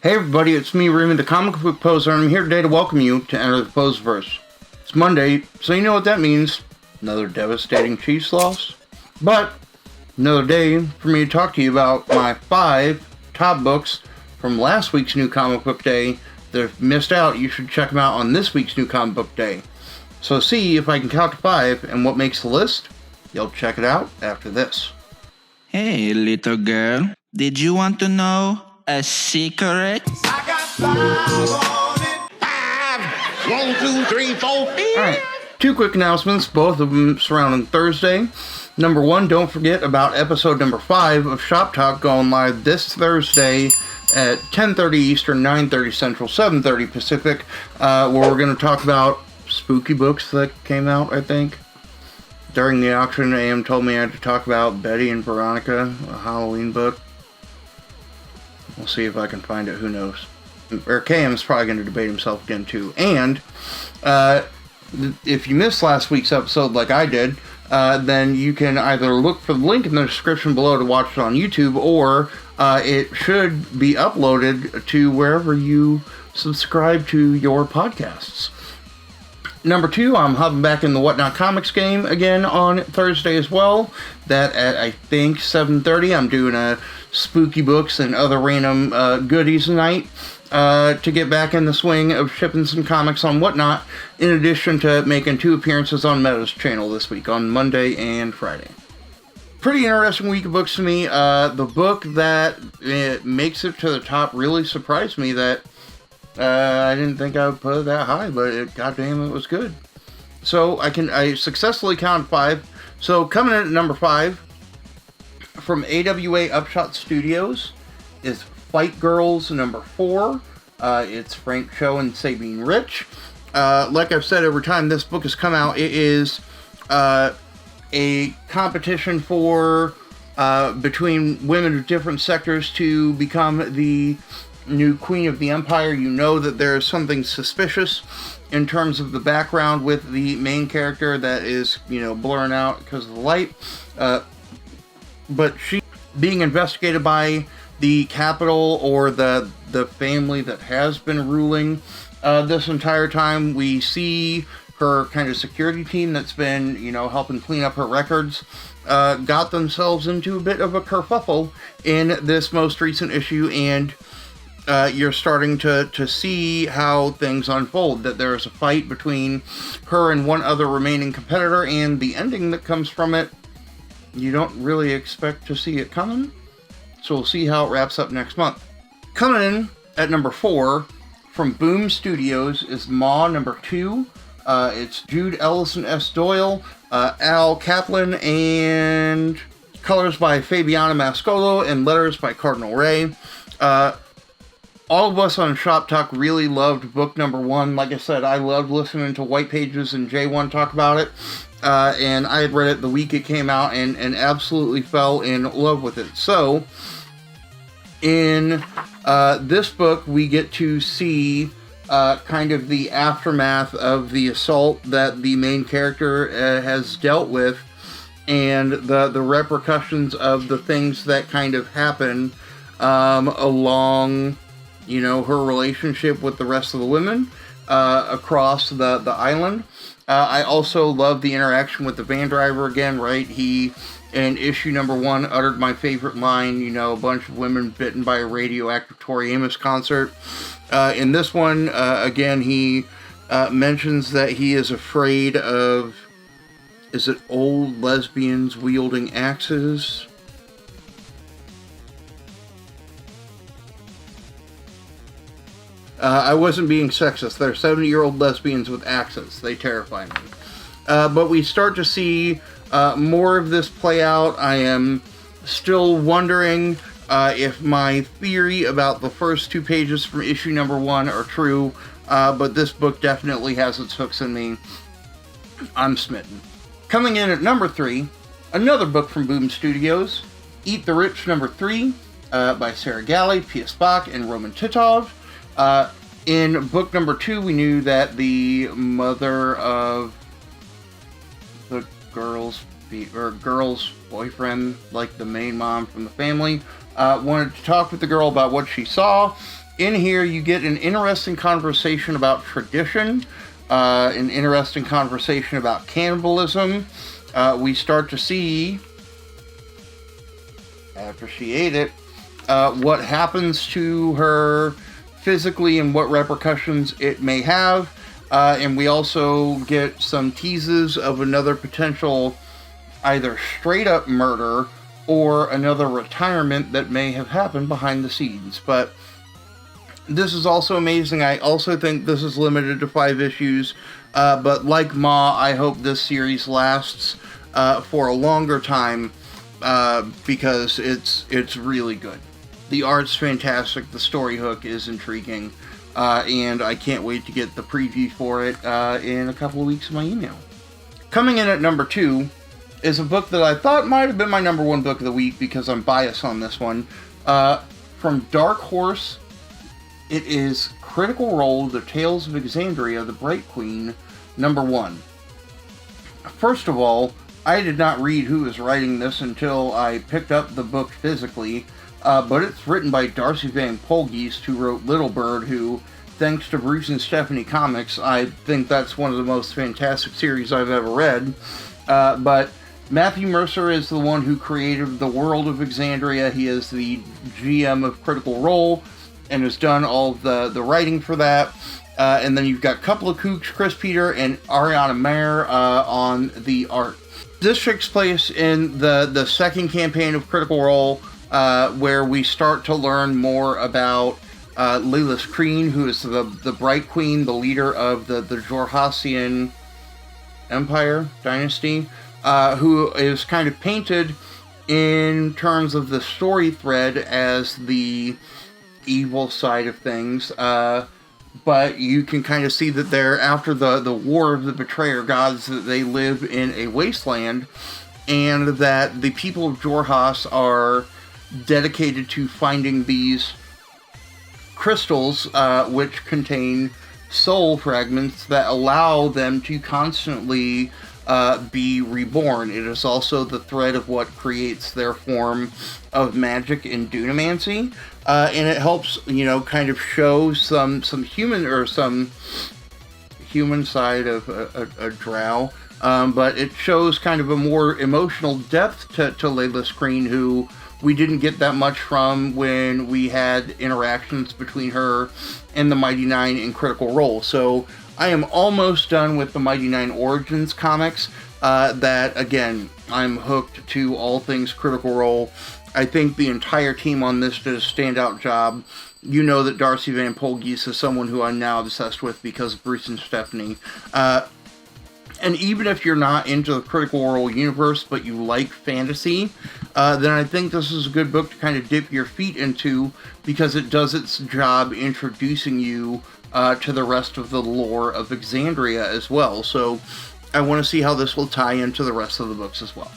Hey everybody, it's me, Raymond, the Comic Book Poser, and I'm here today to welcome you to Enter the Poseverse. It's Monday, so you know what that means. Another devastating Chiefs loss. But, another day for me to talk to you about my 5 top books from last week's New Comic Book Day that if you missed out, you should check them out on this week's New Comic Book Day. So see if I can count to 5 and what makes the list. You'll check it out after this. Hey, little girl, did you want to know a secret? I got 5 on it. 5, 1, 2, 3, 4, 5. Alright, 2 quick announcements, both of them surrounding Thursday. Number 1, don't forget about episode number 5 of Shop Talk going live this Thursday at 10:30 Eastern, 9:30 Central, 7:30 Pacific, where we're going to talk about spooky books that came out, I think. During the auction, AM told me I had to talk about Betty and Veronica, a Halloween book. We'll see if I can find it, who knows. Or KM's probably going to debate himself again too. And if you missed last week's episode like I did, then you can either look for the link in the description below to watch it on YouTube, or it should be uploaded to wherever you subscribe to your podcasts. Number 2, I'm hopping back in the Whatnot Comics game again on Thursday as well. That at, I think, 7:30, I'm doing a spooky books and other random goodies night to get back in the swing of shipping some comics on Whatnot, in addition to making 2 appearances on Meta's channel this week, on Monday and Friday. Pretty interesting week of books to me. The book that makes it to the top really surprised me that I didn't think I would put it that high, but goddamn, it was good. So I successfully counted 5. So coming in at number 5 from AWA Upshot Studios is Fight Girls number 4. It's Frank Cho and Sabine Rich. Like I've said every time this book has come out, it is a competition for between women of different sectors to become the new queen of the empire. You know that there is something suspicious in terms of the background with the main character that is, blurring out because of the light. But she being investigated by the capital, or the family that has been ruling this entire time. We see her kind of security team that's been, helping clean up her records, got themselves into a bit of a kerfuffle in this most recent issue, and you're starting to see how things unfold, that there's a fight between her and one other remaining competitor, and the ending that comes from it, you don't really expect to see it coming. So we'll see how it wraps up next month. Coming in at number 4 from Boom Studios is Maw number 2. It's Jude Ellison S. Doyle, Al Kaplan, and colors by Fabiana Mascolo, and letters by Cardinal Ray. All of us on Shop Talk really loved book number 1. Like I said, I loved listening to White Pages and J1 talk about it. And I had read it the week it came out and absolutely fell in love with it. So, in this book, we get to see kind of the aftermath of the assault that the main character has dealt with, and the repercussions of the things that kind of happen along, her relationship with the rest of the women across the island. I also love the interaction with the van driver again, right? He, in issue number 1, uttered my favorite line, a bunch of women bitten by a radioactive Tori Amos concert. In this one, again, he mentions that he is afraid of, is it old lesbians wielding axes? I wasn't being sexist. They're 70-year-old lesbians with axes. They terrify me. But we start to see more of this play out. I am still wondering if my theory about the first 2 pages from issue number 1 are true. But this book definitely has its hooks in me. I'm smitten. Coming in at number 3, another book from Boom Studios, Eat the Rich number 3, by Sarah Galley, P.S. Bach, and Roman Titov. In book number 2, we knew that the mother of the girl's boyfriend, like the main mom from the family, wanted to talk with the girl about what she saw. In here, you get an interesting conversation about tradition, an interesting conversation about cannibalism. We start to see, after she ate it, what happens to her physically and what repercussions it may have. And we also get some teases of another potential either straight up murder or another retirement that may have happened behind the scenes. But this is also amazing. I also think this is limited to 5 issues. But like Ma, I hope this series lasts for a longer time because it's really good. The art's fantastic. The story hook is intriguing. And I can't wait to get the preview for it in a couple of weeks in my email. Coming in at number 2 is a book that I thought might have been my number 1 book of the week because I'm biased on this one. From Dark Horse, it is Critical Role, The Tales of Exandria, the Bright Queen, number 1. First of all, I did not read who is writing this until I picked up the book physically, but it's written by Darcy Van Polgeest, who wrote Little Bird, who, thanks to Bruce and Stephanie Comics, I think that's one of the most fantastic series I've ever read. But Matthew Mercer is the one who created the world of Exandria. He is the GM of Critical Role and has done all of the writing for that. And then you've got a couple of kooks, Chris Peter and Ariana Mayer, on the art. This takes place in the second campaign of Critical Role, where we start to learn more about Leylith Kreen, who is the Bright Queen, the leader of the Jorhassian Empire Dynasty, who is kind of painted in terms of the story thread as the evil side of things, but you can kind of see that they're after the war of the betrayer gods, that they live in a wasteland, and that the people of Jorhas are dedicated to finding these crystals, which contain soul fragments that allow them to constantly be reborn. It is also the thread of what creates their form of magic in Dunamancy, and it helps, kind of show some human or some human side of a drow, but it shows kind of a more emotional depth to Leylith Kreen, who we didn't get that much from when we had interactions between her and the Mighty Nine in Critical Role. So I am almost done with the Mighty Nine Origins comics. That, again, I'm hooked to all things Critical Role. I think the entire team on this did a standout job. You know that Darcy Van Polgeest is someone who I'm now obsessed with because of Bruce and Stephanie. And even if you're not into the Critical Role universe, but you like fantasy, then I think this is a good book to kind of dip your feet into, because it does its job introducing you to the rest of the lore of Exandria as well. So I want to see how this will tie into the rest of the books as well.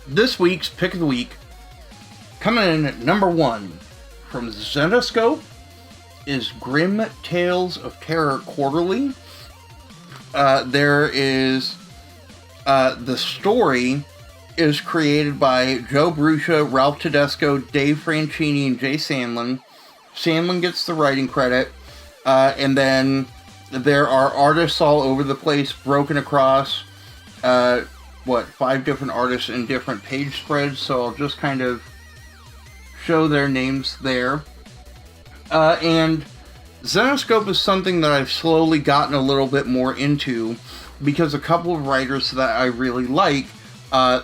This week's Pick of the Week, coming in at number 1, from Xenoscope, is Grim Tales of Terror Quarterly. There is, the story is created by Joe Brucia, Ralph Tedesco, Dave Franchini, and Jay Sandlin. Sandlin gets the writing credit, and then there are artists all over the place, broken across, 5 different artists in different page spreads, so I'll just kind of show their names there. And Xenoscope is something that I've slowly gotten a little bit more into, because a couple of writers that I really like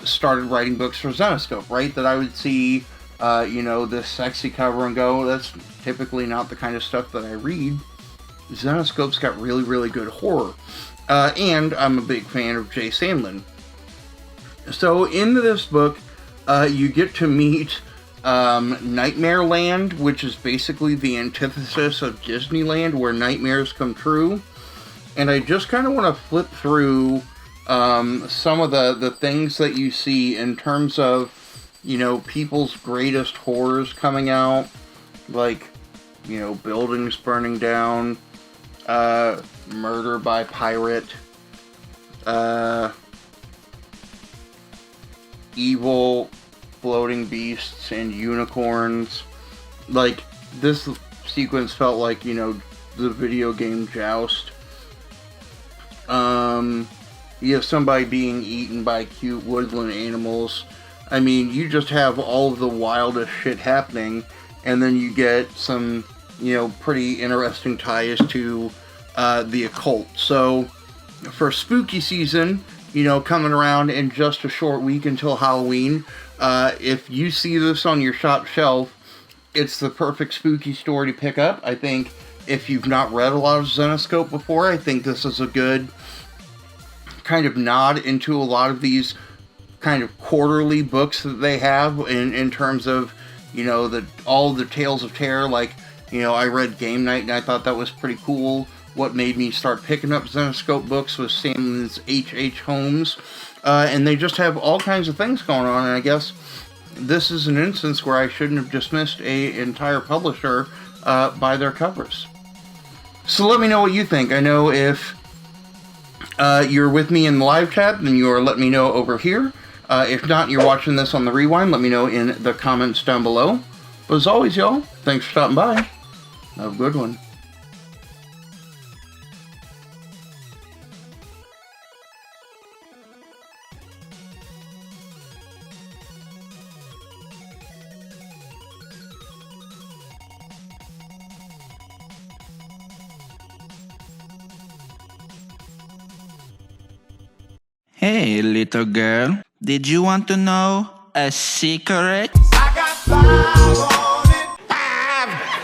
started writing books for Xenoscope, right? That I would see, this sexy cover and go, that's typically not the kind of stuff that I read. Xenoscope's got really, really good horror. And I'm a big fan of Jay Sandlin. So in this book, you get to meet Nightmare Land, which is basically the antithesis of Disneyland, where nightmares come true. And I just kind of want to flip through some of the things that you see in terms of, people's greatest horrors coming out, like, buildings burning down, murder by pirate, evil floating beasts and unicorns. Like, this sequence felt like, you know, the video game Joust. You have somebody being eaten by cute woodland animals. I mean, you just have all of the wildest shit happening, and then you get some, you know, pretty interesting ties to the occult. So, for spooky season, you know, coming around in just a short week until Halloween, if you see this on your shop shelf, it's the perfect spooky story to pick up. I think if you've not read a lot of Xenoscope before, I think this is a good kind of nod into a lot of these kind of quarterly books that they have in terms of, you know, all the Tales of Terror. Like, you know, I read Game Night and I thought that was pretty cool. What made me start picking up Xenoscope books was Sam's H.H. Holmes. And they just have all kinds of things going on, and I guess this is an instance where I shouldn't have dismissed an entire publisher by their covers. So let me know what you think. I know if you're with me in the live chat, then you're letting me know over here. If not, you're watching this on the rewind, let me know in the comments down below. But as always, y'all, thanks for stopping by. Have a good one. Hey, little girl, did you want to know a secret? I got 5 on it.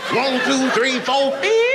5, 1, 2, 3, 4, 5.